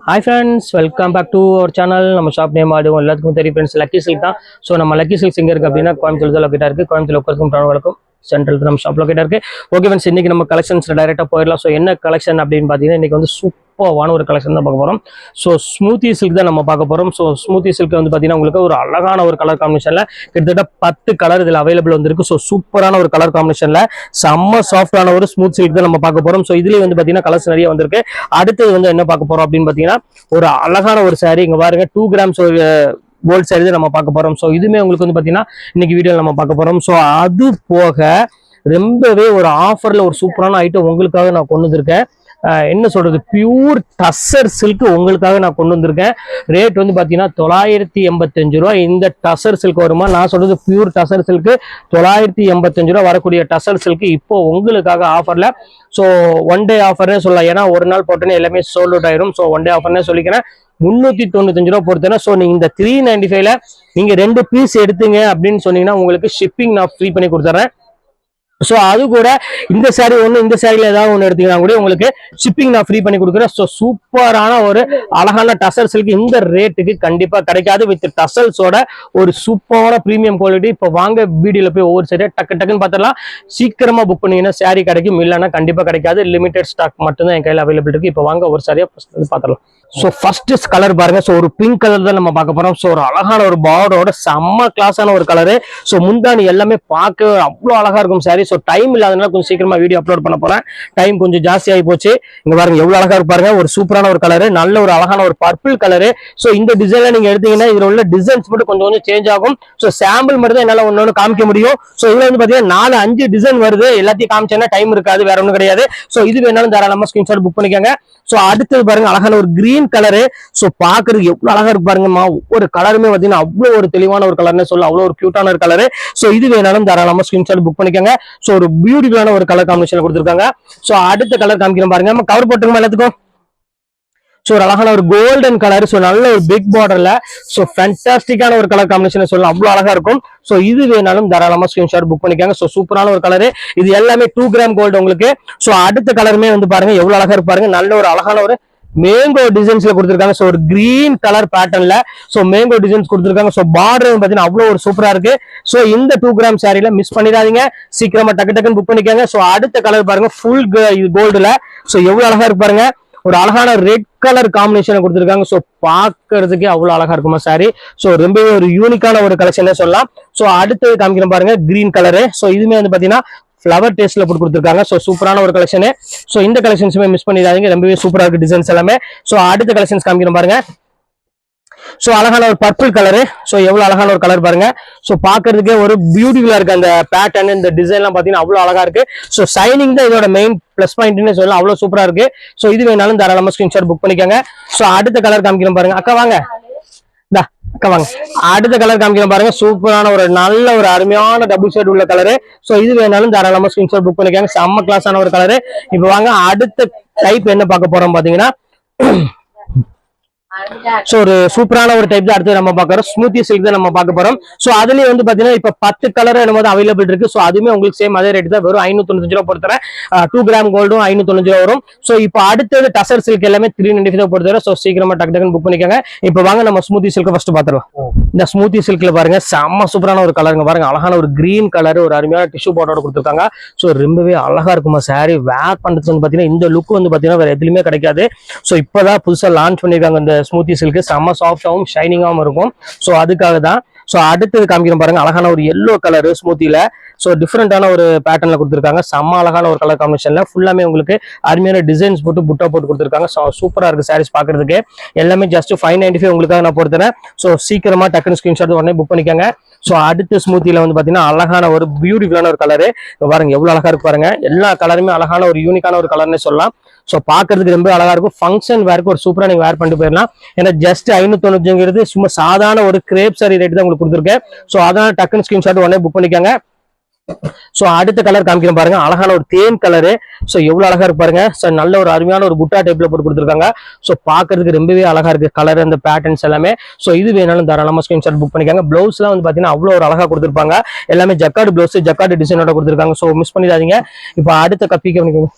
Hi friends, welcome back to our channel. நம்ம shop name ஆடுவோம் எல்லாத்துக்கும் தெரியும் ஃப்ரெண்ட்ஸ், லக்கி சில்க் தான். ஸோ நம்ம லக்கி சில்க் எங்கே இருக்குது அப்படின்னா கோயம்புத்தூர் தான் லொக்கேட்டாக இருக்குது. கோயம்புத்தூர் உட்காந்துக்கும் வழக்கம் சென்ட்ரல் நம்ம ஷாப் லொக்கேட்டாக இருக்குது. ஓகே ஃப்ரெண்ட்ஸ், இன்றைக்கி நம்ம கலெக்ஷன்ஸ் டைரெக்டாக போயிடலாம். ஸோ என்ன கலெக்ஷன் அப்படின்னு பார்த்தீங்கன்னா இன்றைக்கி வந்து சூப்பரான ஒரு கலெக்ஷன் தான் பார்க்க போகிறோம். ஸோ ஸ்மூத்தி சில்க் தான் நம்ம பார்க்க போகிறோம். ஸோ ஸ்மூத்தி சில்க் வந்து பார்த்தீங்கன்னா உங்களுக்கு ஒரு அழகான ஒரு கலர் காம்பினேஷனில் கிட்டத்தட்ட 10 கலர் இதில் அவைலபிள் வந்துருக்கு. ஸோ சூப்பரான ஒரு கலர் காம்பினேஷனில் செம்ம சாஃப்டான ஒரு ஸ்மூத் சில்க் தான் நம்ம பார்க்க போகிறோம். ஸோ இதுலேயே வந்து பார்த்தீங்கன்னா கலர்ஸ் நிறைய வந்திருக்கு. அடுத்தது வந்து என்ன பார்க்க போகிறோம் அப்படின்னு பார்த்தீங்கன்னா ஒரு அழகான ஒரு சாரீ. இங்கே பாருங்க 2 கிராம்ஸ் ஒரு கோல்ட் சாரீ நம்ம பார்க்க போகிறோம். ஸோ இதுவுமே உங்களுக்கு வந்து பார்த்தீங்கன்னா இன்னைக்கு வீடியோவில் நம்ம பார்க்க போகிறோம். ஸோ அது போக ரொம்பவே ஒரு ஆஃபரில் ஒரு சூப்பரான ஐட்டம் உங்களுக்காக நான் கொண்டு வந்திருக்கேன். என்ன சொல்றது, பியூர் டசர் சில்க் உங்களுக்காக நான் கொண்டு வந்திருக்கேன். ரேட் வந்து பார்த்தீங்கன்னா 985 ரூபா. இந்த டசர் சில்க் வருமா, நான் சொல்றது பியூர் டசர் சில்க் 985 ரூபா வரக்கூடிய டசர் சில்க் இப்போ உங்களுக்காக ஆஃபர்ல. ஸோ ஒன் டே ஆஃபர்னே சொல்லலாம், ஏன்னா ஒரு நாள் போட்டோன்னே எல்லாமே சோல்ட் அவுட் ஆயிரும். ஸோ ஒன் டே ஆஃபர்னே சொல்லிக்கிறேன். 395 ரூபா பொறுத்தேன்னா. ஸோ நீங்க இந்த 395ல நீங்க 2 பீஸ் எடுத்தீங்க அப்படின்னு சொன்னீங்கன்னா உங்களுக்கு ஷிப்பிங் நான் ஃப்ரீ பண்ணி கொடுத்துறேன். ஸோ அது கூட இந்த சாரீ ஒன்று, இந்த சாரியில் ஏதாவது ஒன்று எடுத்தீங்கன்னா கூட உங்களுக்கு ஷிப்பிங் நான் ஃப்ரீ பண்ணி கொடுக்குறேன். ஸோ சூப்பரான ஒரு அழகான டசல் சில்க் இந்த ரேட்டுக்கு கண்டிப்பாக கிடைக்காது. வித் டசல்ஸோட ஒரு சூப்பரான ப்ரீமியம் குவாலிட்டி. இப்போ வாங்க வீடியோவில் போய் ஒவ்வொரு சாரியாக டக்குன்னு பார்த்துடலாம். சீக்கிரமாக புக் பண்ணீங்கன்னா சாரீ கிடைக்கும், இல்லைன்னா கண்டிப்பாக கிடைக்காது. லிமிடெட் ஸ்டாக் மட்டும்தான் என் கையில் அவைலபிள் இருக்கு. இப்போ வாங்க ஒரு சாரியாக ஃபர்ஸ்ட் வந்து பார்த்துடலாம். ஸோ ஃபர்ஸ்ட் கலர் பாருங்க. ஸோ ஒரு பிங்க் கலர் தான் நம்ம பார்க்க போறோம். ஸோ ஒரு அழகான ஒரு பார்டரோட செம்ம கிளாஸான ஒரு கலரு. ஸோ முந்தானி எல்லாமே பார்க்க அவ்வளோ அழகா இருக்கும் சாரி. ஸோ டைம் இல்லாதனால கொஞ்சம் சீக்கிரமா வீடியோ அப்லோட் பண்ண போறேன். டைம் கொஞ்சம் ஜாஸ்தி ஆகி போச்சு. இங்க பாருங்க எவ்வளவு அழகா இருப்பாருங்க. ஒரு சூப்பரான ஒரு கலரு, நல்ல ஒரு அழகான ஒரு பர்பிள் கலரு. ஸோ இந்த டிசைன்ல நீங்க எடுத்தீங்கன்னா இதுல உள்ள டிசைன்ஸ் மட்டும் கொஞ்சம் சேஞ்ச் ஆகும். ஸோ சாம்பிள் மட்டும் தான் என்னால ஒன்னு காமிக்க முடியும். ஸோ இதுல வந்து பாத்தீங்கன்னா 4-5 டிசைன் வருது. எல்லாத்தையும் காமிச்சேன்னா டைம் இருக்காது, வேற ஒன்றும் கிடையாது. ஸோ இது வேணாலும் தாராளமா ஸ்கிரீன்ஷாட் புக் பண்ணிக்கோங்க. ஸோ அடுத்தது பாருங்க அழகான ஒரு கிரீன் கலரு. ஸோ பாக்குறதுக்கு எவ்வளவு அழகா இருக்கு பாருங்கம்மா. ஒவ்வொரு கலருமே பாத்தீங்கன்னா அவ்வளவு ஒரு தெளிவான ஒரு கலர்னு சொல்ல, அவ்வளவு ஒரு கியூட்டான ஒரு கலரு. ஸோ இது வேணாலும் தாராளமா ஸ்கிரீன்ஷாட் புக் பண்ணிக்கோங்க. ஸோ ஒரு பியூட்டிஃபுல்லான ஒரு கலர் காம்பினேஷன் கொடுத்துருக்காங்க. ஸோ அடுத்த கலர் காமிக்கிறேன் பாருங்க. நம்ம கவர் போட்டுருமா எல்லாத்துக்கும். ஸோ ஒரு அழகான ஒரு கோல்டன் கலர். ஸோ நல்ல ஒரு பிக் பார்டர்ல. ஸோ ஃபேண்டாஸ்டிக்கான ஒரு கலர் காம்பினேஷன் சொல்லலாம், அவ்வளவு அழகா இருக்கும். ஸோ இது வேணாலும் தாராளமா ஸ்கிரீன்ஷாட் புக் பண்ணிக்காங்க. ஸோ சூப்பரான ஒரு கலரு. இது எல்லாமே 2 கிராம் கோல்டு உங்களுக்கு. ஸோ அடுத்த கலருமே வந்து பாருங்க எவ்வளவு அழகா இருப்பாருங்க. நல்ல ஒரு அழகான ஒரு மேங்கோ டிசைன்ஸ்ல கொடுத்திருக்காங்க. சோ ஒரு கிரீன் கலர் பேட்டர்ன்ல சோ மேங்கோ டிசைன்ஸ் கொடுத்திருக்காங்க. சோ பார்டர் பாத்தீங்கன்னா அவ்வளவு ஒரு சூப்பரா இருக்கு. சோ இந்த 2 கிராம் சாரில மிஸ் பண்ணிடாதீங்க, சீக்கிரமா டக்குன்னு புக் பண்ணிக்கோங்க. சோ அடுத்த கலர் பாருங்க ஃபுல் கோல்டுல. சோ எவ்வளவு அழகா இருக்கு பாருங்க. ஒரு அழகான ரெட் கலர் காம்பினேஷன் கொடுத்திருக்காங்க. சோ பாக்குறதுக்கே அவ்வளவு அழகா இருக்குமா சாரி. சோ ரொம்பவே ஒரு யூனிக்கான ஒரு கலெக்ஷன் சொல்லலாம். சோ அடுத்தது காமிக்கிறேன் பாருங்க கிரீன் கலரு. சோ இதுமே வந்து பாத்தீங்கன்னா ஃபிளவர் டேஸ்ட்ல போட்டு கொடுத்துருக்காங்க. ஸோ சூப்பரான ஒரு கலெக்ஷன். ஸோ இந்த கலெக்ஷன்ஸுமே மிஸ் பண்ணிடாதீங்க, ரொம்பவே சூப்பரா இருக்கு டிசைன்ஸ் எல்லாமே. ஸோ அடுத்த கலெக்ஷன்ஸ் காமிக்கிறோம் பாருங்க. ஸோ அழகான ஒரு பர்பிள் கலரு. ஸோ எவ்வளவு அழகான ஒரு கலர் பாருங்க. ஸோ பாக்குறதுக்கே ஒரு பியூட்டிஃபுல்லா இருக்கு. அந்த பேட்டர்ன் இந்த டிசைன் எல்லாம் பாத்தீங்கன்னா அவ்வளவு அழகா இருக்கு. ஸோ ஷைனிங் தான் இதோட மெயின் பிளஸ் பாயிண்ட்னு சொல்லலாம், அவ்வளவு சூப்பரா இருக்கு. ஸோ இது வேணாலும் தாராளமா ஸ்கிரீன்ஷாட் புக் பண்ணிக்கோங்க. ஸோ அடுத்த கலர் காமிக்கிறோம் பாருங்க. அக்கா வாங்க, வாங்க அடுத்த கலர் காமிக்கிறேன் பாருங்க. சூப்பரான ஒரு நல்ல ஒரு அருமையான டபுள் ஷேட் உள்ள கலரு. சோ இது வேணாலும் தாராளமா ஸ்கிரீன்ஷாட் புக் பண்ணிக்காங்க. செம்ம கிளாஸான ஒரு கலரு. இப்ப வாங்க அடுத்த டைப் என்ன பார்க்க போறோம் பாத்தீங்கன்னா சோ ஒரு சூப்பரான ஒரு டைப் தான் அடுத்து நம்ம பாக்குறோம். ஸ்மூத்தி சில்க் தான் நம்ம பார்க்க போறோம். சோ அதுலயே வந்து பாத்தீங்கன்னா இப்ப 10 கலர் என்னமோ அவைலபிள் இருக்கு. சோ அதுமே உங்களுக்கு சேம் அதே ரேட் தான், வெறும் 595 ரூபா பொறுத்தவரை. 2 கிராம் கோல்டும் 595 ரூபா வரும். சோ இப்போ அடுத்தது டசர் சில்க் எல்லாமே 395 பொறுத்தவரை. சோ சீக்கிரமா டக்குன்னு புக் பண்ணிக்கோங்க. இப்ப வாங்க நம்ம ஸ்மூத்தி சில்க் ஃபர்ஸ்ட் பாத்துடலாம். இந்த ஸ்மூத்தி சில்க்ல பாருங்க செம்ம சூப்பரான ஒரு கலருங்க பாருங்க. அழகான ஒரு கிரீன் கலர், ஒரு அருமையான டிஷ்யூ பார்டரோட கொடுத்துருக்காங்க. சோ ரொம்பவே அழகா இருக்குமா சாரி. வேர் பண்றதுக்கு வந்து பாத்தீங்கன்னா இந்த லுக் வந்து பாத்தீங்கன்னா வேற எதுலயுமே கிடைக்காது. சோ இப்பதான் புதுசா லான்ச் பண்ணிருக்காங்க இந்த ஸ்மூத்தி சில்க். செம்ம சாஃப்டாவும் ஷைனிங்காவும் இருக்கும். சோ அதுக்காக தான். சோ அடுத்தது காமிக்கிறோம் பாருங்க அழகான ஒரு எல்லோ கலர் ஸ்மூத்தில. சோ டிஃப்ரெண்டான ஒரு பேட்டர்ன்ல கொடுத்துருக்காங்க. செம்ம அழகான ஒரு கலர் காம்பினேஷன்ல ஃபுல்லாமே உங்களுக்கு அருமையான டிசைன்ஸ் போட்டு புட்டா போட்டு கொடுத்துருக்காங்க. சூப்பரா இருக்கு சாரீஸ் பாக்குறதுக்கு. எல்லாமே ஜஸ்ட் 595 உங்களுக்காக நான் பொறுத்தேன். சோ சீக்கிரமா டக்குன்னு ஸ்கிரீன்ஷாட் உடனே புக் பண்ணிக்கோங்க. சோ அடுத்த ஸ்மூத்தில வந்து பாத்தீங்கன்னா அழகான ஒரு பியூட்டிஃபுல்லான ஒரு கலரு பாருங்க. எவ்வளவு அழகா இருக்கு பாருங்க. எல்லா கலருமே அழகான ஒரு யூனிக்கான ஒரு கலர்னே சொல்லலாம். சோ பாக்குறதுக்கு ரொம்ப அழகா இருக்கும். ஃபங்க்ஷன் வேருக்கு ஒரு சூப்பரா நீங்க வேர் பண்ணிட்டு போயிடலாம். ஏன்னா ஜஸ்ட் 595 சும்மா சாதாரண ஒரு கிரேப் சாரி ரேட் தான் உங்களுக்கு கொடுத்துருக்கேன். சோ அதனால டக்குன்னு ஸ்கிரீன்ஷாட் உடனே புக் பண்ணிக்கோங்க. சோ அடுத்த கலர் காமிக்கிறேன் பாருங்க. அழகான ஒரு தேன் கலரு. சோ எவ்வளவு அழகா இருக்கு பாருங்க. சோ நல்ல ஒரு அருமையான ஒரு புட்டா டைப்ல போட்டு கொடுத்துருக்காங்க. சோ பாக்குறதுக்கு ரொம்பவே அழகா இருக்கு கலர், அந்த பேட்டர்ன்ஸ் எல்லாமே. சோ இது வேணாலும் தாராளமா ஸ்கிரீன்ஷாட் புக் பண்ணிக்காங்க. பிளவுஸ் எல்லாம் வந்து பாத்தீங்கன்னா அவ்வளவு ஒரு அழகா கொடுத்துருப்பாங்க. எல்லாமே ஜக்கார்டு பிளவுஸ், ஜக்கார்டு டிசைனோட கொடுத்துருக்காங்க. சோ மிஸ் பண்ணிடாதீங்க. இப்போ அடுத்த கப்பி கவனிக்கோங்க.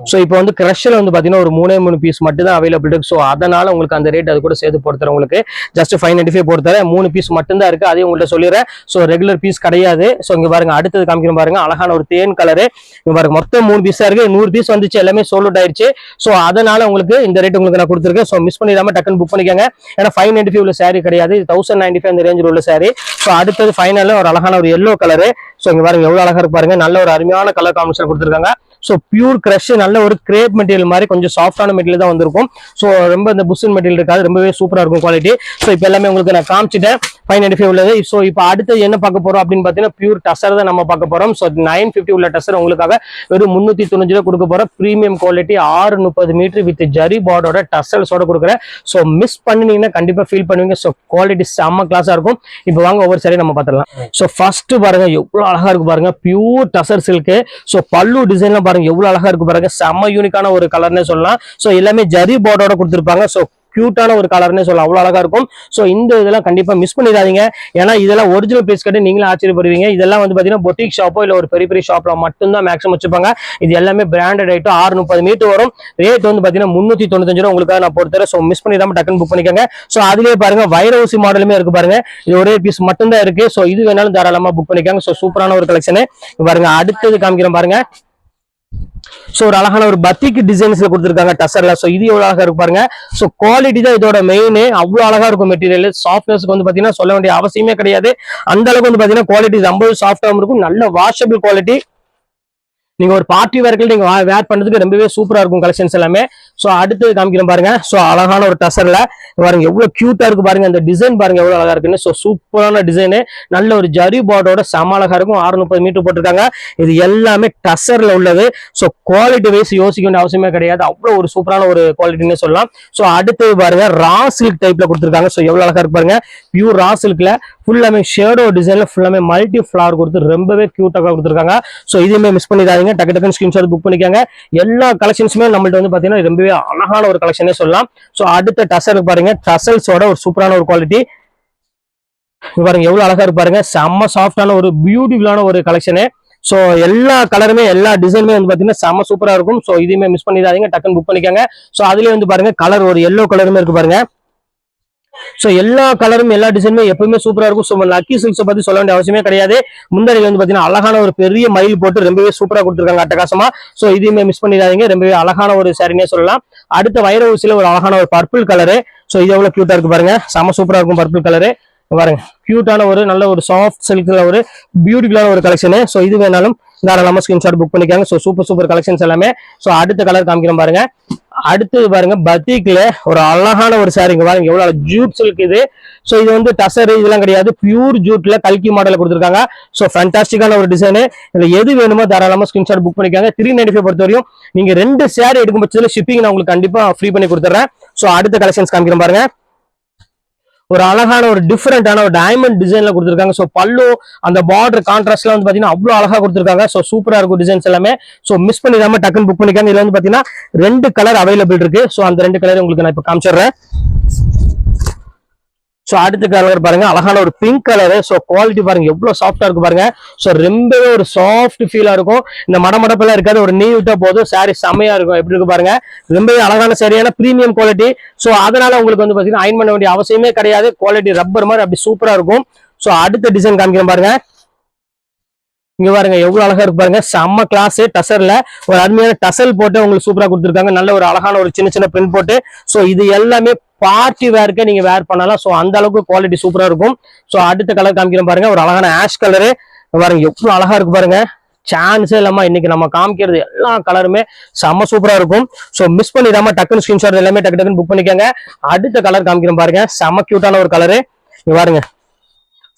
ஸோ இப்போ வந்து கிரஷ்ல வந்து பாத்தீங்கன்னா ஒரு 3 பீஸ் மட்டும் தான் அவைலபிள் இருக்கு. ஸோ அதனால உங்களுக்கு அந்த ரேட் அது கூட சேர்த்து போடுறேன். உங்களுக்கு ஜஸ்ட் 595 போடுறேன். 3 பீஸ் மட்டும் தான் இருக்கு. அதையும் உங்கள்கிட்ட சொல்லிடுறேன். ஸோ ரெகுலர் பீஸ் கிடையாது. ஸோ இங்க பாருங்க அடுத்தது காமிக்கிறோம் பாருங்க, அழகான ஒரு தேன் கலரு. இங்க பாருங்க மொத்தம் 3 பீஸா இருக்கு. 100 பீஸ் வந்துச்சு, எல்லாமே சோல்ட் அவுட் ஆயிடுச்சு. ஸோ அதனால உங்களுக்கு இந்த ரேட் உங்களுக்கு நான் கொடுத்துருக்கேன். ஸோ மிஸ் பண்ணிடாம டக்குன்னு புக் பண்ணிக்கோங்க. ஏன்னா 595 உள்ள சாரி கிடையாது, 1095 அந்த ரேஞ்சில் உள்ள சாரி. ஸோ அடுத்தது ஃபைனல் ஒரு அழகான ஒரு எல்லோ கலரு. ஸோ இங்க பாருங்க எவ்வளவு அழகா இருக்கு பாருங்க, நல்ல ஒரு அருமையான கலர் காம்பினேஷன் கொடுத்துருக்காங்க. ஸோ பியூர் கிரஷ், நல்ல ஒரு கிரேப் மெட்டீரியல் மாதிரி கொஞ்சம் சாஃப்டான மெட்டீரியல் தான் வந்திருக்கும். ஸோ ரொம்ப இந்த புஷன் மெட்டீரியல் இருக்காது, ரொம்பவே சூப்பரா இருக்கும் குவாலிட்டி. ஸோ இப்போ எல்லாமே உங்களுக்கு நான் காமிச்சிட்டேன் 595 உள்ளது. ஸோ இப்போ அடுத்து என்ன பார்க்க போறோம் அப்படின்னு பார்த்தீங்கன்னா பியூர் டசர் தான் நம்ம பார்க்க போறோம். ஸோ 950 உள்ள டசர் உங்களுக்காக வெறும் 395 கொடுக்க போறோம். Premium quality 630 metre with zari பார்டோட டசல்ஸோட கொடுக்குறேன். ஸோ மிஸ் பண்ணினீங்கன்னா கண்டிப்பா ஃபீல் பண்ணுவீங்க. ஸோ குவாலிட்டி செம்ம கிளாஸா இருக்கும். இப்போ வாங்க ஒவ்வொரு சாரி நம்ம பார்த்துடலாம். ஸோ ஃபர்ஸ்ட் பாருங்க எவ்வளவு அழகா இருக்கு பாருங்க, பியூர் டசர் சில்க். ஸோ பல்லு டிசைன்லாம் பாருங்க எவ்வளவு அழகா இருக்கு பாருங்க, செம்ம யூனிக்கான ஒரு கலர்னே சொல்லலாம். சோ எல்லாமே ஜரி பார்டரோட கொடுத்திருப்பாங்க. சோ கியூட்டான ஒரு கலர்னே சொல்லலாம், அவ்வளவு அழகா இருக்கும். சோ இந்த இதெல்லாம் கண்டிப்பா மிஸ் பண்ணிடாதீங்க. ஏன்னா இதெல்லாம் ஒரிஜினல் பீஸ் கட்டி நீங்களும் ஆச்சரியப்படுவீங்க. இதெல்லாம் வந்து பாத்தீங்கன்னா பொட்டிக் ஷாப்போ இல்ல ஒரு பெரிய பெரிய ஷாப்ல மட்டும்தான் மேக்ஸிமம் வச்சுப்பாங்க. இது எல்லாமே பிராண்டட் ஐட்டம். 630 மீட்டர் வரும். ரேட் வந்து பாத்தீங்கன்னா 395 ரூபா உங்களுக்காக நான் போட்டுறேன். சோ மிஸ் பண்ணிடாம டக்குன்னு புக் பண்ணிக்கோங்க. சோ அதுலயே பாருங்க வைர ஊசி மாடலுமே இருக்கு பாருங்க, இது ஒரே பீஸ் மட்டும் தான் இருக்கு. சோ இது வேணாலும் தாராளமா புக் பண்ணிக்கோங்க. சோ சூப்பரான ஒரு கலெக்ஷன் பாருங்க. அடுத்தது காமிக்கிறேன் பாருங்க. சோ ஒரு அழகான ஒரு பத்திக் டிசைன்ஸ்ல கொடுத்திருக்காங்க டசர்ல. சோ இது எவ்வளவு அழகா இருக்கு பாருங்க. சோ குவாலிட்டி தான் இதோட மெயின். அவ்வளவு அழகா இருக்கும் மெட்டீரியல். சாஃப்ட்னஸ்க்கு வந்து பாத்தீங்கன்னா சொல்ல வேண்டிய அவசியமே கிடையாது. அந்த அளவுக்கு வந்து பாத்தீங்கன்னா குவாலிட்டி ரொம்ப சாஃப்டாவும் இருக்கும். நல்ல வாஷபிள் குவாலிட்டி. நீங்க ஒரு பார்ட்டி வேர்க்கு நீங்க வேர் பண்றதுக்கு ரொம்பவே சூப்பரா இருக்கும் கலெக்ஷன்ஸ் எல்லாமே. சோ அடுத்து காமிக்கிறேன் பாருங்க. சோ அழகான ஒரு டசர்ல பாருங்க எவ்வளவு கியூட்டா இருக்கு பாருங்க. அந்த டிசைன் பாருங்க எவ்வளவு அழகா இருக்குன்னு. சோ சூப்பரான டிசைன், நல்ல ஒரு ஜரி பார்டரோட செம அழகா இருக்கும். 630 மீட்டர் போட்டிருக்காங்க. இது எல்லாமே டசர்ல உள்ளது. சோ குவாலிட்டி வைஸ் யோசிக்க வேண்டிய அவசியமே கிடையாது, அவ்வளவு ஒரு சூப்பரான ஒரு குவாலிட்டின்னு சொல்லலாம். சோ அடுத்து பாருங்க ரா சில்க் டைப்ல கொடுத்திருக்காங்க. சோ எவ்வளவு அழகா இருக்கு பாருங்க, பியூர் ரா சில்க்ல ஃபுல்லாமே ஷேடோ டிசைன்ல ஃபுல்லாமே மல்டி ஃபிளவர் கொடுத்து ரொம்பவே கியூட்டா கொடுத்திருக்காங்க. சோ இதுவுமே மிஸ் பண்ணிடாதீங்க, டக்கு டக்குன்னு ஸ்கிரீன்ஷாட் புக் பண்ணிக்கோங்க. எல்லா கலெக்ஷன்ஸுமே நம்மள்ட்ட வந்து பாத்தீங்கன்னா ரொம்பவே அழகான ஒரு கலெக்ஷனே சொல்லலாம். சோ அடுத்த டசல் பாருங்க, டசல்ஸோட ஒரு சூப்பரான ஒரு குவாலிட்டி பாருங்க எவ்வளவு அழகா இருக்கு பாருங்க. செம்ம சாஃப்டான ஒரு பியூட்டிஃபுல்லான ஒரு கலெக்ஷனு. சோ எல்லா கலருமே எல்லா டிசைனுமே வந்து பாத்தீங்கன்னா செம்ம சூப்பரா இருக்கும். சோ இதுவுமே மிஸ் பண்ணிடாதீங்க, டக்குன்னு புக் பண்ணிக்கோங்க. சோ அதுலயே வந்து பாருங்க கலர் ஒரு எல்லோ கலருமே இருக்கு பாருங்க. சோ எல்லா கலரும் எல்லா டிசைனுமே எப்பவுமே சூப்பரா இருக்கும். சோ லக்கி சில்க்ஸ் பத்தி சொல்ல வேண்டிய அவசியமே கிடையாது. முன்னாடி வந்து பாத்தீங்கன்னா அழகான ஒரு பெரிய மயில் போட்டு ரொம்பவே சூப்பரா கொடுத்துருக்காங்க அட்டகாசமா. சோ இதையுமே மிஸ் பண்ணிடாதீங்க, ரொம்பவே அழகான ஒரு சாரினே சொல்லலாம். அடுத்த வைர ஊசியில ஒரு அழகான ஒரு பர்பிள் கலரு. சோ இது எவ்வளவு கியூட்டா இருக்கு பாருங்க, செம சூப்பரா இருக்கும் பர்பிள் கலரு பாருங்க. கியூட்டான ஒரு நல்ல ஒரு சாஃப்ட் சில்க்ல ஒரு பியூட்டிஃபுல்லான ஒரு கலெக்ஷன். சோ இது வேணாலும் தாராளமா ஸ்கிரீன்ஷாட் புக் பண்ணிக்காங்க. சோ சூப்பர் கலெக்ஷன்ஸ் எல்லாமே. சோ அடுத்த கலர் காமிக்கிறோம் பாருங்க. அடுத்து பாருங்க பத்திக்ல ஒரு அழகான ஒரு சாரிங்க பாருங்க எவ்வளவு ஜூட் சில்க் இது. சோ இது வந்து டசர் இதெல்லாம் கிடையாது, பியூர் ஜூட்ல கல்கி மாடல கொடுத்திருக்காங்க. சோ ஃபேண்டாஸ்டிக்கான ஒரு டிசைன். இதுல எது வேணுமோ தாராளமா ஸ்கிரீன்ஷாட் புக் பண்ணிக்காங்க. 395 பொறுத்த வரையும் நீங்க 2 சாரி எடுக்கும் பட்சத்துல ஷிப்பிங் நான் உங்களுக்கு கண்டிப்பா ஃப்ரீ பண்ணி கொடுத்துறேன். சோ அடுத்த கலெக்ஷன்ஸ் காமிக்கிறேன் பாருங்க. ஒரு அழகான ஒரு டிஃபரெண்டான ஒரு டைமண்ட் டிசைன்ல கொடுத்திருக்காங்க. சோ பல்லு அந்த பார்டர் கான்ட்ராஸ்ட்ல வந்து பாத்தீங்கன்னா அவ்வளவு அழகா கொடுத்திருக்காங்க. சோ சூப்பரா இருக்கும் டிசைன்ஸ் எல்லாமே. சோ மிஸ் பண்ணிடாம டக்குன்னு புக் பண்ணிக்காங்க. இதுல வந்து பாத்தீங்கன்னா 2 கலர் அவைலபிள் இருக்கு. சோ அந்த 2 கலர் உங்களுக்கு நான் இப்ப காமிச்சிடுறேன். சோ அடுத்த கலர் பாருங்க, அழகான ஒரு பிங்க் கலரு. சோ குவாலிட்டி பாருங்க எவ்வளவு சாஃப்டா இருக்கு பாருங்க. சோ ரொம்பவே ஒரு சாஃப்ட் ஃபீலா இருக்கும். இந்த மடமடப்பெல்லாம் இருக்காது, ஒரு நீ விட்டா போதும் சாரி செமையா இருக்கும். எப்படி இருக்கு பாருங்க, ரொம்பவே அழகான சரியான பிரீமியம் குவாலிட்டி. சோ அதனால உங்களுக்கு வந்து பாத்தீங்கன்னா அயன் பண்ண வேண்டிய அவசியமே கிடையாது. குவாலிட்டி ரப்பர் மாதிரி அப்படி சூப்பரா இருக்கும். சோ அடுத்த டிசைன் காமிக்கிறேன் பாருங்க. இங்க பாருங்க எவ்வளவு அழகா இருக்கு பாருங்க, செம்ம கிளாஸ். டசர்ல ஒரு அருமையான டசல் போட்டு உங்களுக்கு சூப்பரா கொடுத்துருக்காங்க. நல்ல ஒரு அழகான ஒரு சின்ன பிரிண்ட் போட்டு. சோ இது எல்லாமே பார்ட்டி வேர்க்கே நீங்க வேர் பண்ணலாம். சோ அந்த அளவுக்கு குவாலிட்டி சூப்பரா இருக்கும். சோ அடுத்த கலர் காமிக்கிறேன் பாருங்க, ஒரு அழகான ஆஷ் கலரு பாருங்க எவ்வளவு அழகா இருக்கு பாருங்க. சான்ஸே இல்லாம இன்னைக்கு நம்ம காமிக்கிறது எல்லா கலருமே செம்ம சூப்பரா இருக்கும். சோ மிஸ் பண்ணிடாம டக்குன்னு ஸ்கிரீன்ஷாட் எல்லாமே டக்குன்னு புக் பண்ணிக்கோங்க. அடுத்த கலர் காமிக்கிறேன் பாருங்க, செம்ம கியூட்டான ஒரு கலரு. இங்க பாருங்க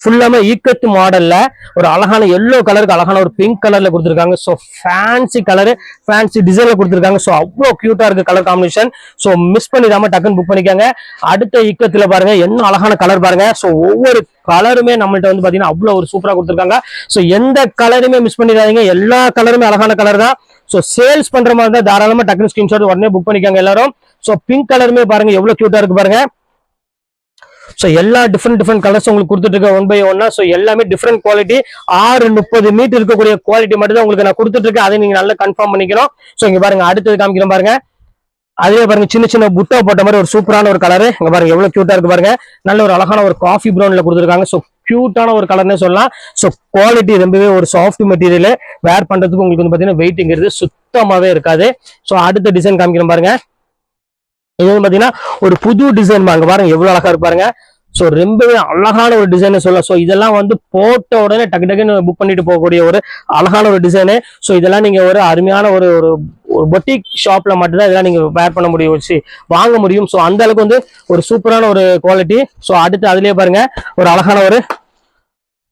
ஃபுல்லாமே ஈக்கத்து மாடல்ல ஒரு அழகான எல்லோ கலருக்கு அழகான ஒரு பிங்க் கலர்ல கொடுத்துருக்காங்க. ஸோ ஃபேன்சி கலரு ஃபேன்சி டிசைன்ல கொடுத்துருக்காங்க. ஸோ அவ்வளோ கியூட்டா இருக்கு கலர் காம்பினேஷன். ஸோ மிஸ் பண்ணிடாம டக்குன்னு புக் பண்ணிக்காங்க. அடுத்த ஈக்கத்துல பாருங்க என்ன அழகான கலர் பாருங்க. ஸோ ஒவ்வொரு கலருமே நம்மள்ட்ட வந்து பாத்தீங்கன்னா அவ்வளோ ஒரு சூப்பரா கொடுத்துருக்காங்க. ஸோ எந்த கலருமே மிஸ் பண்ணிடாதீங்க, எல்லா கலருமே அழகான கலர் தான். ஸோ சேல்ஸ் பண்ற மாதிரி தான் தாராளமா டக்குன்னு ஸ்கிரீன்ஷாட் உடனே புக் பண்ணிக்காங்க எல்லாரும். ஸோ பிங்க் கலருமே பாருங்க எவ்வளவு கியூட்டா இருக்கு பாருங்க. ஸோ எல்லா டிஃப்ரெண்ட் கலர்ஸ் உங்களுக்கு கொடுத்துட்டு இருக்க 1/1. ஸோ எல்லாமே டிஃப்ரெண்ட் குவாலிட்டி. 630 மீட்டர் இருக்கக்கூடிய குவாலிட்டி மட்டும் தான் உங்களுக்கு நான் கொடுத்துட்டு இருக்கேன். அதை நீங்க நல்லா கன்ஃபார்ம் பண்ணிக்கணும். ஸோ இங்க பாருங்க, அடுத்தது காமிக்கிறேன் பாருங்க. அதே பாருங்க, சின்ன சின்ன புட்டா போட்ட மாதிரி ஒரு சூப்பரான ஒரு கலரு. இங்க பாருங்க எவ்வளவு கியூட்டா இருக்கு பாருங்க. நல்ல ஒரு அழகான ஒரு காஃபி ப்ரௌன்ல கொடுத்துருக்காங்க. ஸோ கியூட்டான ஒரு கலர்னே சொல்லலாம். ஸோ குவாலிட்டி ரொம்பவே ஒரு சாஃப்ட் மெட்டீரியல். வேர் பண்றதுக்கு உங்களுக்கு வந்து பாத்தீங்கன்னா வெயிட்ங்கிறது சுத்தமாவே இருக்காது. ஸோ அடுத்த டிசைன் காமிக்கிறேன் பாருங்க. இது வந்து பாத்தீங்கன்னா ஒரு புது டிசைன் பாருங்க. பாருங்க எவ்வளவு அழகா இருக்கு பாருங்க. ஸோ ரொம்பவே அழகான ஒரு டிசைன் சொல்லலாம். ஸோ இதெல்லாம் வந்து போட்ட உடனே டக்கு டக்குன்னு புக் பண்ணிட்டு போகக்கூடிய ஒரு அழகான ஒரு டிசைனு. ஸோ இதெல்லாம் நீங்க ஒரு அருமையான ஒரு பொட்டிக் ஷாப்ல மட்டும்தான் இதெல்லாம் நீங்க வேர் பண்ண முடியும், வச்சு வாங்க முடியும். ஸோ அந்த அளவுக்கு வந்து ஒரு சூப்பரான ஒரு குவாலிட்டி. ஸோ அடுத்து அதுலயே பாருங்க ஒரு அழகான ஒரு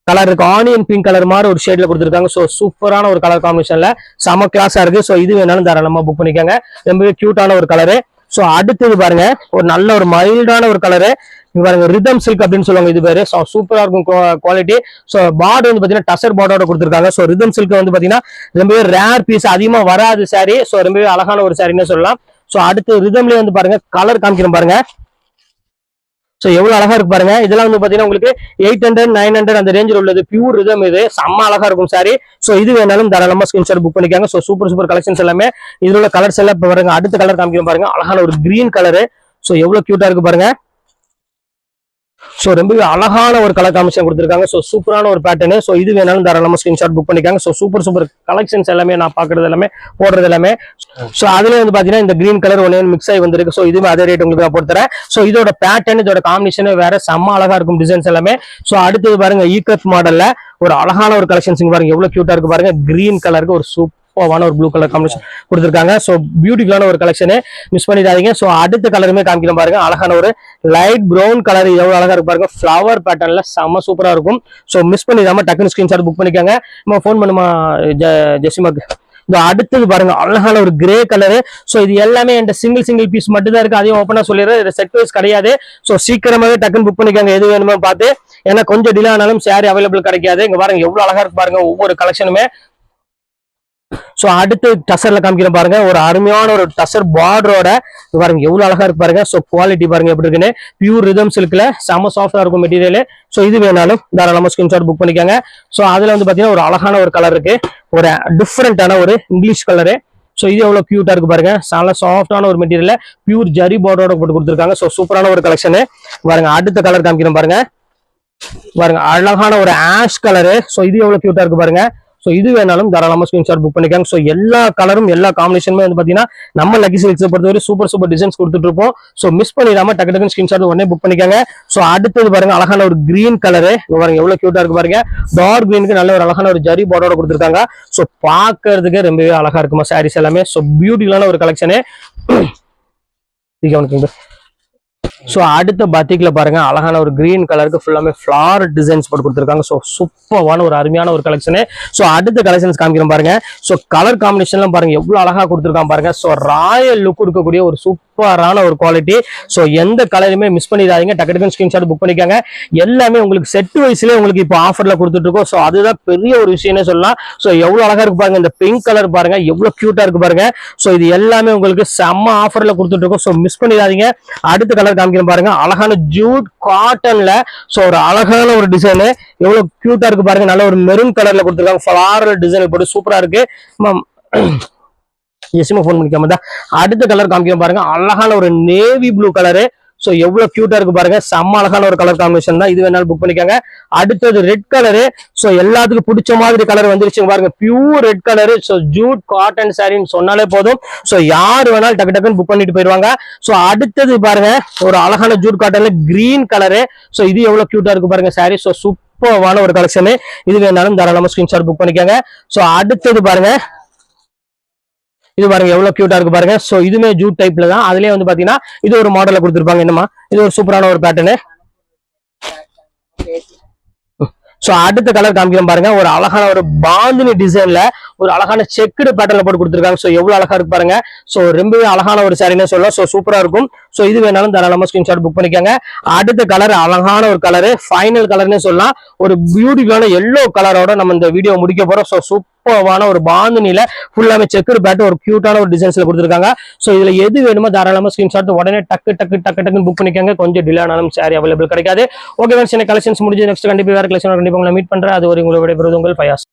கலர் இருக்கு. ஆனியன் பிங்க் கலர் மாதிரி ஒரு ஷேட்ல கொடுத்துருக்காங்க. ஸோ சூப்பரான ஒரு கலர் காம்பினேஷன்ல செம கிளாஸா இருக்கு. ஸோ இது வேணாலும் தாராளமா புக் பண்ணிக்கோங்க. ரொம்பவே கியூட்டான ஒரு கலரு. ஸோ அடுத்தது பாருங்க ஒரு நல்ல ஒரு மைல்டான ஒரு கலரு. இங்க பாருங்க ரிதம் சில்க் அப்படின்னு சொல்லுவாங்க இது பேரு. ஸோ சூப்பரா இருக்கும் குவாலிட்டி. ஸோ பார்டர் வந்து பாத்தீங்கன்னா டசர் பார்டரோட கொடுத்துருக்காங்க. ஸோ ரிதம் சில்க் வந்து பாத்தீங்கன்னா ரொம்பவே ரேர் பீஸ், அதிகமா வராது சாரி. ஸோ ரொம்பவே அழகான ஒரு சாரின்னு சொல்லலாம். ஸோ அடுத்து ரிதம்லயே வந்து பாருங்க கலர் காமிக்கிறேன் பாருங்க. ஸோ எவ்வளவு அழகா இருக்கு பாருங்க. இதெல்லாம் வந்து பாத்தீங்கன்னா உங்களுக்கு 800 900 அந்த ரேஞ்சில் உள்ளது. பியூர் ரிதம் இது. செம்ம அழகா இருக்கும் சாரி. ஸோ இது வேணாலும் தாராளமா ஸ்கிரீன்ஷாட் புக் பண்ணிக்காங்க. ஸோ சூப்பர் கலெக்ஷன்ஸ் எல்லாமே இதுல உள்ள கலர்ஸ் எல்லாம் இப்ப பாருங்க. அடுத்த கலர் காமிக்கிறேன் பாருங்க. அழகான ஒரு கிரீன் கலரு. ஸோ எவ்வளவு கியூட்டா இருக்கு பாருங்க. ஸோ ரொம்பவே அழகான ஒரு கலர் காம்பினேஷன் கொடுத்துருக்காங்க. ஸோ சூப்பரான ஒரு பேட்டர்னு. ஸோ இது வேணாலும் தாராளமா ஸ்கிரீன்ஷாட் புக் பண்ணிக்காங்க. ஸோ சூப்பர் கலெக்ஷன்ஸ் எல்லாமே நான் பாக்குறது எல்லாமே போடுறது எல்லாமே. ஸோ அதுல வந்து பாத்தீங்கன்னா இந்த கிரீன் கலர் ஒன்னே மிக்ஸ் ஆகி வந்திருக்கு. ஸோ இதுவே அதே ரேட் உங்களுக்கு நான் போட்டுறேன். ஸோ இதோட பேட்டர்ன், இதோட காம்பினேஷன் வேற செம்ம அழகா இருக்கும் டிசைன்ஸ் எல்லாமே. ஸோ அடுத்தது பாருங்க ஈகத் மாடல்ல ஒரு அழகான ஒரு கலெக்ஷன்ஸ் பாருங்க. எவ்வளவு கியூட்டா இருக்கு பாருங்க. கிரீன் கலருக்கு ஒரு சூப்பரான ஒரு ப்ளூ கலர் காம்பினேஷன் கொடுத்துருக்காங்க. ஸோ பியூட்டிஃபுல்லான ஒரு கலெக்ஷனு, மிஸ் பண்ணிடாதீங்க. ஸோ அடுத்த கலருமே காமிக்கிறேன் பாருங்க. அழகான ஒரு லைட் ப்ரௌன் கலர். எவ்வளவு அழகா இருக்கு பாருங்க. ஃபிளவர் பேட்டர்ன்ல செம்ம சூப்பரா இருக்கும். ஸோ மிஸ் பண்ணிடாம டக்குன்னு ஸ்கிரீன்ஷாட் புக் பண்ணிக்கோங்க. நம்ம ஃபோன் பண்ணுமா ஜெசிமாக்கு. இந்த அடுத்தது பாருங்க அழகான ஒரு கிரே கலரு. ஸோ இது எல்லாமே என்கிட்ட சிங்கிள் பீஸ் மட்டும் தான் இருக்கு. அதையும் ஓப்பனா சொல்லிடுறேன். இது செட் வைஸ் கிடையாது. ஸோ சீக்கிரமாவே டக்குன்னு புக் பண்ணிக்கோங்க எது வேணுமோ பார்த்து. ஏன்னா கொஞ்சம் டிலே ஆனாலும் சாரி அவைலபிள் கிடைக்காது. இங்க பாருங்க எவ்வளவு அழகா இருக்கு பாருங்க ஒவ்வொரு கலெக்ஷனுமே. சோ அடுத்து டசர்ல காமிக்கிறேன் பாருங்க. ஒரு அருமையான ஒரு டசர் பார்டரோட பாருங்க எவ்வளவு அழகா இருக்கு பாருங்க. சோ குவாலிட்டி பாருங்க எப்படி இருக்குன்னு. பியூர் ரிதம் சில்க்ல செம சாஃப்டா இருக்கும் மெட்டீரியல். சோ இது வேணாலும் தாராளமா ஸ்கிரீன்ஷாட் புக் பண்ணிக்கோங்க. சோ அதுல வந்து பாத்தீங்கன்னா ஒரு அழகான ஒரு கலர் இருக்கு. ஒரு டிஃபரெண்டான ஒரு இங்கிலீஷ் கலரு. சோ இது எவ்வளவு கியூட்டா இருக்கு பாருங்க. நல்ல சாஃப்டான ஒரு மெட்டீரியல், பியூர் ஜரி பார்டரோட போட்டு கொடுத்துருக்காங்க. சோ சூப்பரான ஒரு கலெக்ஷன் பாருங்க. அடுத்த கலர் காமிக்கிறேன் பாருங்க. பாருங்க அழகான ஒரு ஆஷ் கலரு. சோ இது எவ்வளவு கியூட்டா இருக்கு பாருங்க. சோ இது வேணாலும் தாராளமா ஸ்கிரீன்ஷாட் புக் பண்ணிக்காங்க. சோ எல்லா கலரும் எல்லா காம்பினேஷனுமே வந்து பாத்தீங்கன்னா நம்ம லக்கி சில்க்ஸை பொறுத்தவரை சூப்பர் டிசைன்ஸ் கொடுத்துட்டு இருப்போம். சோ மிஸ் பண்ணிடாம டக்கு டக்குன்னு ஸ்கிரீன்ஷாட் உடனே புக் பண்ணிக்காங்க. சோ அடுத்தது பாருங்க அழகான ஒரு கிரீன் கலரு. பாருங்க எவ்வளவு கியூட்டா இருக்கு பாருங்க. டார்க் கிரீனுக்கு நல்ல ஒரு அழகான ஒரு ஜரி பார்டரோட கொடுத்துருக்காங்க. சோ பாக்குறதுக்கு ரொம்பவே அழகா இருக்குமா சாரீஸ் எல்லாமே. சோ பியூட்டிஃபுல்லான ஒரு கலெக்ஷனு. சோ அடுத்த பாத்திக்ல பாருங்க அழகான ஒரு கிரீன் கலருக்கு ஃபுல்லாமே ஃபிளவர் டிசைன்ஸ் போட்டு கொடுத்துருக்காங்க. சோ சூப்பரான ஒரு அருமையான ஒரு கலெக்ஷனு. சோ அடுத்த கலெக்ஷன்ஸ் காமிக்கிறேன் பாருங்க. சோ கலர் காம்பினேஷன்லாம் பாருங்க எவ்வளவு அழகா கொடுத்துருக்கான் பாருங்க. சோ ராயல் லுக் இருக்கக்கூடிய ஒரு சூப்பரான ஒரு குவாலிட்டி. சோ எந்த கலருமே மிஸ் பண்ணிடாதீங்க. டக்கு டக்குன்னு ஸ்கிரீன்ஷாட் புக் பண்ணிக்காங்க. எல்லாமே உங்களுக்கு செட் வைஸ்லயே உங்களுக்கு இப்போ ஆஃபர்ல கொடுத்துட்டு இருக்கோம். சோ அதுதான் பெரிய ஒரு விஷயம்னே சொல்லலாம். சோ எவ்வளவு அழகா இருக்கு பாருங்க. இந்த பிங்க் கலர் பாருங்க எவ்வளவு கியூட்டா இருக்கு பாருங்க. சோ இது எல்லாமே உங்களுக்கு செம்ம ஆஃபர்ல கொடுத்துட்டு இருக்கோம். சோ மிஸ் பண்ணிடாதீங்க. அடுத்த கலர் பாருங்க அழகான ஜூட் காட்டன்ல. சோ ஒரு அழகான ஒரு டிசைன் எவ்வளவு கியூட்டா இருக்கு பாருங்க. நல்ல ஒரு மெரூன் கலர்ல கொடுத்துருக்காங்க. ஃபிளாரல் டிசைன் போட்டு சூப்பரா இருக்கு. போன் பண்ணிக்காம தான் அடுத்த கலர் காமிக்கிறேன் பாருங்க. அழகான ஒரு நேவி ப்ளூ கலரு. சோ எவ்வளவு கியூட்டா இருக்கு பாருங்க. செம்ம அழகான ஒரு கலர் காம்பினேஷன் தான். இது வேணாலும் புக் பண்ணிக்காங்க. அடுத்தது ரெட் கலரு. சோ எல்லாத்துக்கும் பிடிச்ச மாதிரி கலர் வந்துருச்சு பாருங்க. Pure red colour. So jute cotton சாரின்னு சொன்னாலே போதும். சோ யாரு வேணாலும் டக்கு டக்குன்னு புக் பண்ணிட்டு போயிருவாங்க. சோ அடுத்தது பாருங்க ஒரு அழகான ஜூட் காட்டன்ல கிரீன் கலரு. சோ இது எவ்வளவு கியூட்டா இருக்கு பாருங்க சாரி. சோ சூப்பரான ஒரு கலெக்ஷன். இது வேணாலும் தாராளமா ஸ்கிரீன்ஷாட் புக் பண்ணிக்காங்க. சோ அடுத்தது பாருங்க இது பாருங்க எவ்வளவு கியூட்டா இருக்கு பாருங்க. சோ இதுமே ஜூட் டைப்ல தான். அதுலயே வந்து பாத்தீங்கன்னா இது ஒரு மாடல்ல கொடுத்துருப்பாங்க. என்னமா இது ஒரு சூப்பரான ஒரு பேட்டர்னு. சோ அடுத்த கலர் காமிக்கிறேன் பாருங்க. ஒரு அழகான ஒரு பாந்தினி டிசைன்ல ஒரு அழகான செக்குடு பேட்டர்ல போட்டு கொடுத்துருக்காங்க. சோ எவ்வளவு அழகா இருக்கு பாருங்க. சோ ரொம்பவே அழகான ஒரு சாரின்னு சொல்லலாம். சோ சூப்பரா இருக்கும். சோ இது வேணாலும் தாராளமா ஸ்கிரீன்ஷாட் புக் பண்ணிக்கோங்க. அடுத்த கலர் அழகான ஒரு கலரு, ஃபைனல் கலர்னு சொல்லலாம். ஒரு பியூட்டிஃபுல்லான எல்லோ கலரோட நம்ம இந்த வீடியோ முடிக்க போறோம். சோ சூப்பரான ஒரு பாந்தினில ஃபுல்லாமே செக்குடு பேட் ஒரு கியூட்டான ஒரு டிசைன்ஸ்ல கொடுத்துருக்காங்க. ஸோ இதுல எது வேணுமோ தாராளமா ஸ்கிரீன்ஷாட் உடனே டக்குன்னு புக் பண்ணிக்கோங்க. கொஞ்சம் டிலே ஆனாலும் சாரி அவைலபிள் கிடைக்காது. ஓகே ஃப்ரெண்ட்ஸ், எனக்கு கலெக்ஷன்ஸ் முடிஞ்சு நெக்ஸ்ட் கண்டிப்பா வேற கலெக்ஷன் கண்டிப்பா உங்களை மீட் பண்றேன். அது ஒரு உங்களை விடைபெறுவது உங்கள் ஃபயாஸ்.